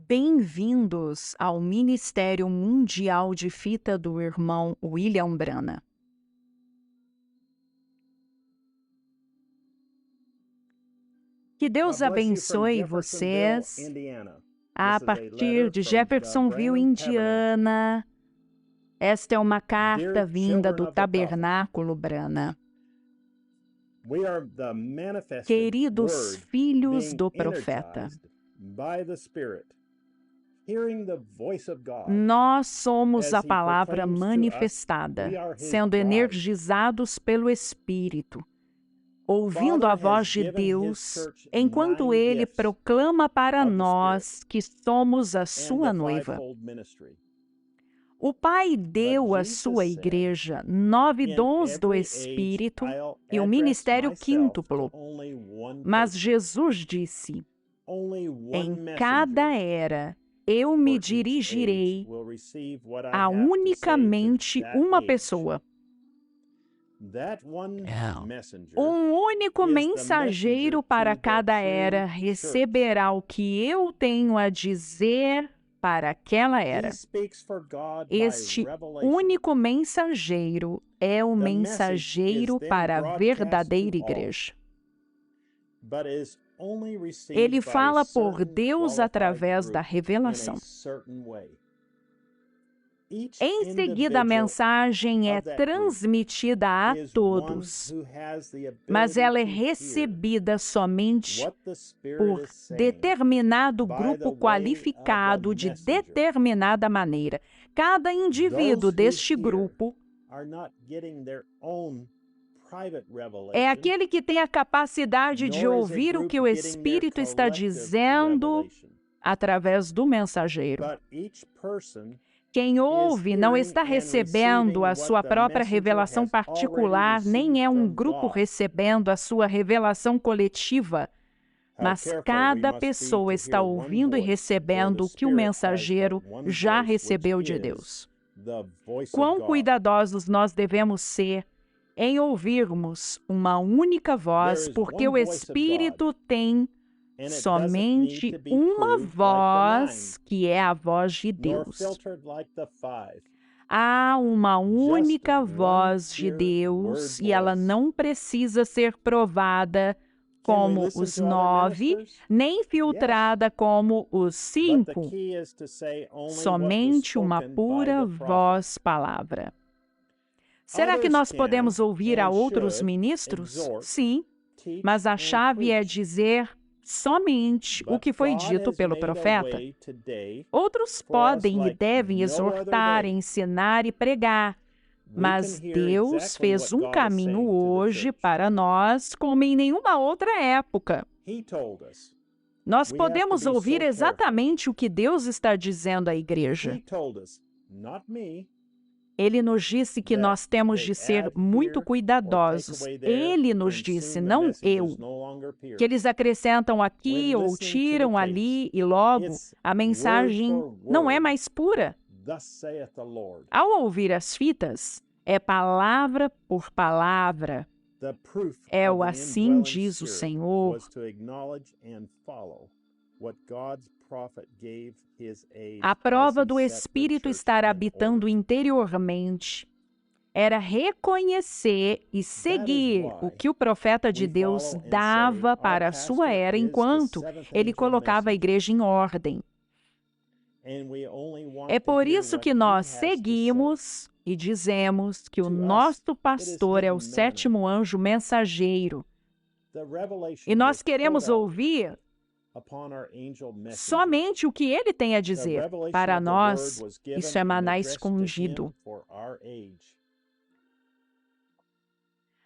Bem-vindos ao Ministério Mundial de Fita do irmão William Branham. Que Deus abençoe vocês a partir de Jeffersonville, Indiana. Esta é uma carta vinda do Tabernáculo Branham. Queridos filhos do profeta, nós somos a palavra manifestada, sendo energizados pelo Espírito, ouvindo a voz de Deus, enquanto Ele proclama para nós que somos a sua noiva. O Pai deu à sua igreja 9 dons do Espírito e o ministério quíntuplo. Mas Jesus disse, em cada era eu me dirigirei a unicamente uma pessoa. Um único mensageiro para cada era receberá o que eu tenho a dizer para aquela era. Este único mensageiro é o mensageiro para a verdadeira igreja. Ele fala por Deus através da revelação. Em seguida, a mensagem é transmitida a todos, mas ela é recebida somente por determinado grupo qualificado de determinada maneira. Cada indivíduo deste grupo é aquele que tem a capacidade de ouvir o que o Espírito está dizendo através do mensageiro. Quem ouve não está recebendo a sua própria revelação particular, nem é um grupo recebendo a sua revelação coletiva, mas cada pessoa está ouvindo e recebendo o que o mensageiro já recebeu de Deus. Quão cuidadosos nós devemos ser em ouvirmos uma única voz, porque o Espírito tem somente uma voz, que é a voz de Deus. Há uma única voz de Deus e ela não precisa ser provada como os 9, nem filtrada como os 5. Somente uma pura voz-palavra. Será que nós podemos ouvir a outros ministros? Sim, mas a chave é dizer somente o que foi dito pelo profeta. Outros podem e devem exortar, ensinar e pregar, mas Deus fez um caminho hoje para nós como em nenhuma outra época. Nós podemos ouvir exatamente o que Deus está dizendo à igreja. Ele nos disse que nós temos de ser muito cuidadosos. Ele nos disse, não eu, que eles acrescentam aqui ou tiram ali e logo a mensagem não é mais pura. Ao ouvir as fitas, é palavra por palavra. É o assim diz o Senhor. A prova do Espírito estar habitando interiormente era reconhecer e seguir o que o profeta de Deus dava para a sua era enquanto ele colocava a igreja em ordem. É por isso que nós seguimos e dizemos que o nosso pastor é o 7º anjo mensageiro. E nós queremos ouvir somente o que ele tem a dizer. Para nós, isso é maná escondido.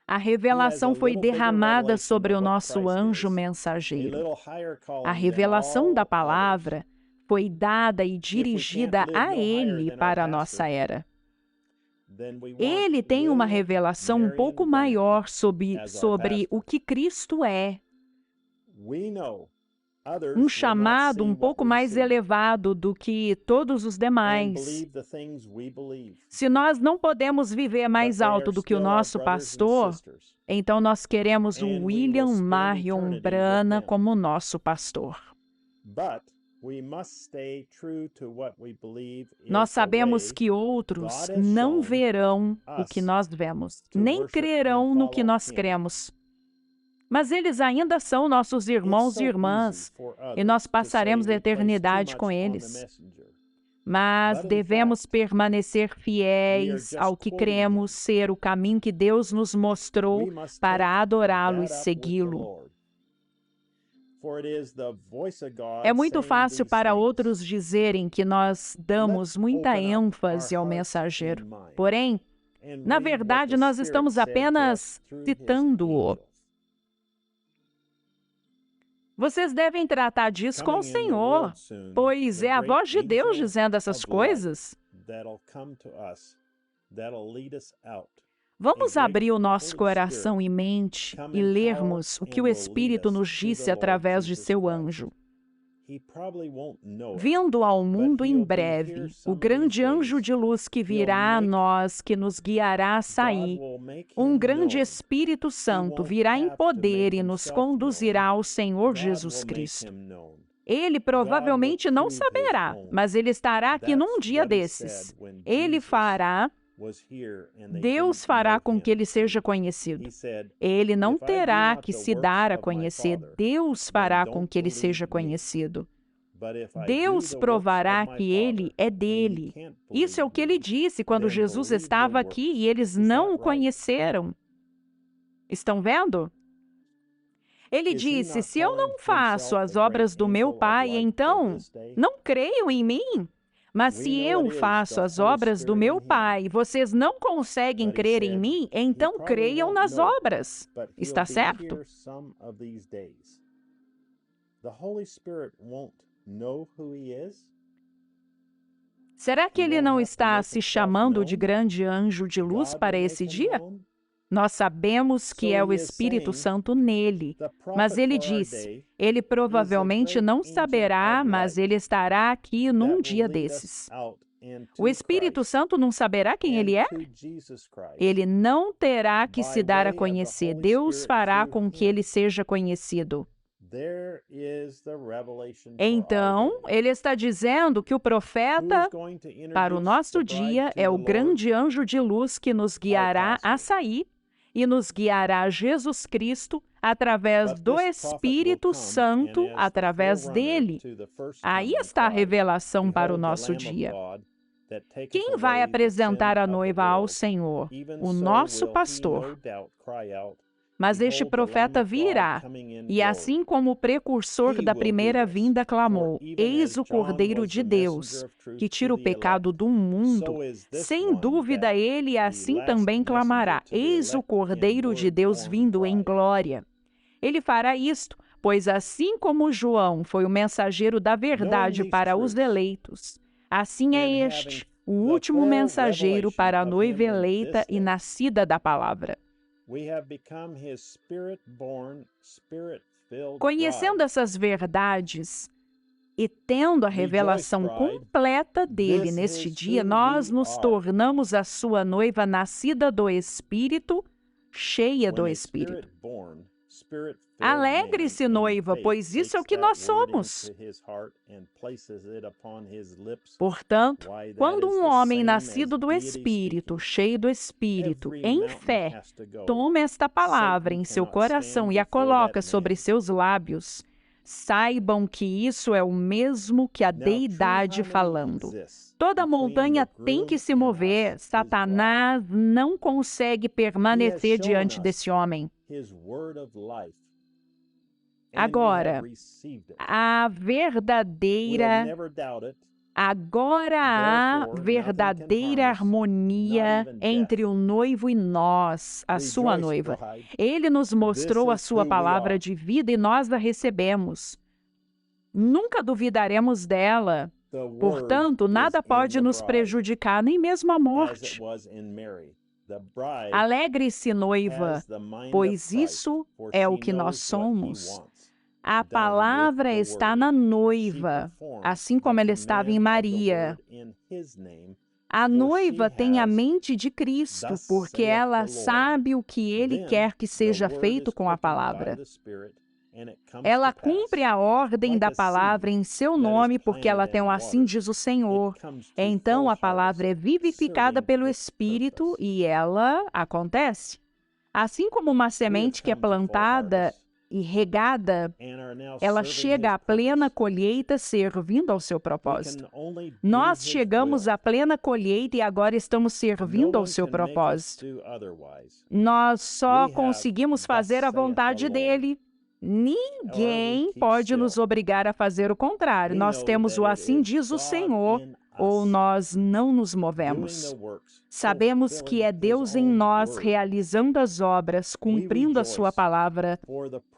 A revelação foi derramada sobre o nosso anjo mensageiro. A revelação da palavra foi dada e dirigida a ele para a nossa era. Ele tem uma revelação um pouco maior sobre o que Cristo é. Um chamado um pouco mais elevado do que todos os demais. Se nós não podemos viver mais alto do que o nosso pastor, então nós queremos o William Marion Branham como nosso pastor. Nós sabemos que outros não verão o que nós vemos, nem crerão no que nós cremos. Mas eles ainda são nossos irmãos e irmãs, e nós passaremos a eternidade com eles. Mas devemos permanecer fiéis ao que cremos ser o caminho que Deus nos mostrou para adorá-lo e segui-lo. É muito fácil para outros dizerem que nós damos muita ênfase ao mensageiro. Porém, na verdade, nós estamos apenas citando-o. Vocês devem tratar disso com o Senhor, pois é a voz de Deus dizendo essas coisas. Vamos abrir o nosso coração e mente e lermos o que o Espírito nos disse através de seu anjo. Vindo ao mundo em breve, o grande anjo de luz que virá a nós, que nos guiará a sair, um grande Espírito Santo virá em poder e nos conduzirá ao Senhor Jesus Cristo. Ele provavelmente não saberá, mas ele estará aqui num dia desses. Deus fará com que ele seja conhecido. Ele não terá que se dar a conhecer. Deus fará com que ele seja conhecido. Deus provará que ele é dele. Isso é o que ele disse quando Jesus estava aqui e eles não o conheceram. Estão vendo? Ele disse, se eu não faço as obras do meu Pai, então não creiam em mim. Mas se eu faço as obras do meu Pai e vocês não conseguem crer em mim, então creiam nas obras. Está certo? Será que ele não está se chamando de grande anjo de luz para esse dia? Nós sabemos que é o Espírito Santo nele, mas ele disse, ele provavelmente não saberá, mas ele estará aqui num dia desses. O Espírito Santo não saberá quem ele é? Ele não terá que se dar a conhecer. Deus fará com que ele seja conhecido. Então, ele está dizendo que o profeta, para o nosso dia, é o grande anjo de luz que nos guiará a sair e nos guiará a Jesus Cristo através do Espírito Santo, através dele. Aí está a revelação para o nosso dia. Quem vai apresentar a noiva ao Senhor? O nosso pastor. Mas este profeta virá, e assim como o precursor da primeira vinda clamou, eis o Cordeiro de Deus, que tira o pecado do mundo, sem dúvida ele assim também clamará, eis o Cordeiro de Deus vindo em glória. Ele fará isto, pois assim como João foi o mensageiro da verdade para os eleitos, assim é este, o último mensageiro para a noiva eleita e nascida da palavra. Conhecendo essas verdades e tendo a revelação completa dele neste dia, nós nos tornamos a sua noiva nascida do Espírito, cheia do Espírito. Alegre-se, noiva, pois isso é o que nós somos. Portanto, quando um homem nascido do Espírito, cheio do Espírito, em fé, toma esta palavra em seu coração e a coloca sobre seus lábios, saibam que isso é o mesmo que a deidade falando. Toda montanha tem que se mover. Satanás não consegue permanecer diante desse homem. Agora, há verdadeira harmonia entre o noivo e nós, a sua noiva. Ele nos mostrou a sua palavra de vida e nós a recebemos. Nunca duvidaremos dela. Portanto, nada pode nos prejudicar, nem mesmo a morte. Alegre-se, noiva, pois isso é o que nós somos. A palavra está na noiva, assim como ela estava em Maria. A noiva tem a mente de Cristo, porque ela sabe o que ele quer que seja feito com a palavra. Ela cumpre a ordem da palavra em seu nome, porque ela tem um assim diz o Senhor. Então a palavra é vivificada pelo Espírito e ela acontece. Assim como uma semente que é plantada e regada, ela chega à plena colheita servindo ao seu propósito. Nós chegamos à plena colheita e agora estamos servindo ao seu propósito. Nós só conseguimos fazer a vontade dele. Ninguém pode nos obrigar a fazer o contrário. Nós temos o assim diz o Senhor, ou nós não nos movemos. Sabemos que é Deus em nós realizando as obras, cumprindo a sua palavra,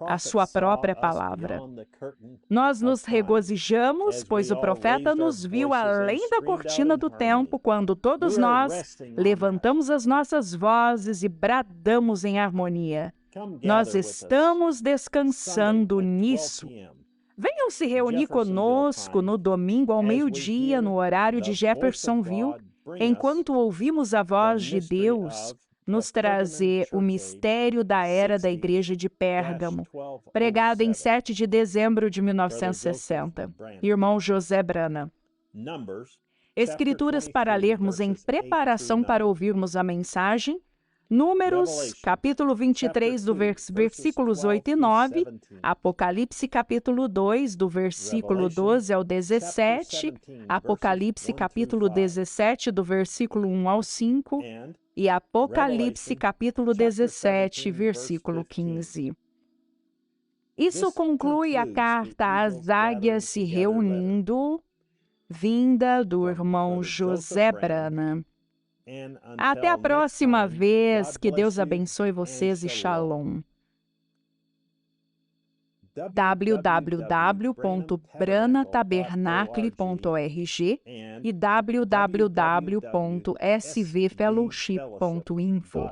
a sua própria palavra. Nós nos regozijamos, pois o profeta nos viu além da cortina do tempo, quando todos nós levantamos as nossas vozes e bradamos em harmonia. Nós estamos descansando nisso. Venham se reunir conosco no domingo ao meio-dia, no horário de Jeffersonville, enquanto ouvimos a voz de Deus nos trazer o mistério da era da igreja de Pérgamo, pregado em 7 de dezembro de 1960. Irmão José Branham. Escrituras para lermos em preparação para ouvirmos a mensagem. Números, capítulo 23, versículos 8 e 9, Apocalipse, capítulo 2, do versículo 12 ao 17, Apocalipse, capítulo 17, do versículo 1 ao 5, e Apocalipse, capítulo 17, versículo 15. Isso conclui a carta às águias se reunindo, vinda do irmão José Branham. Até a próxima vez. Que Deus abençoe vocês e shalom. www.branatabernacle.org e www.svfellowship.info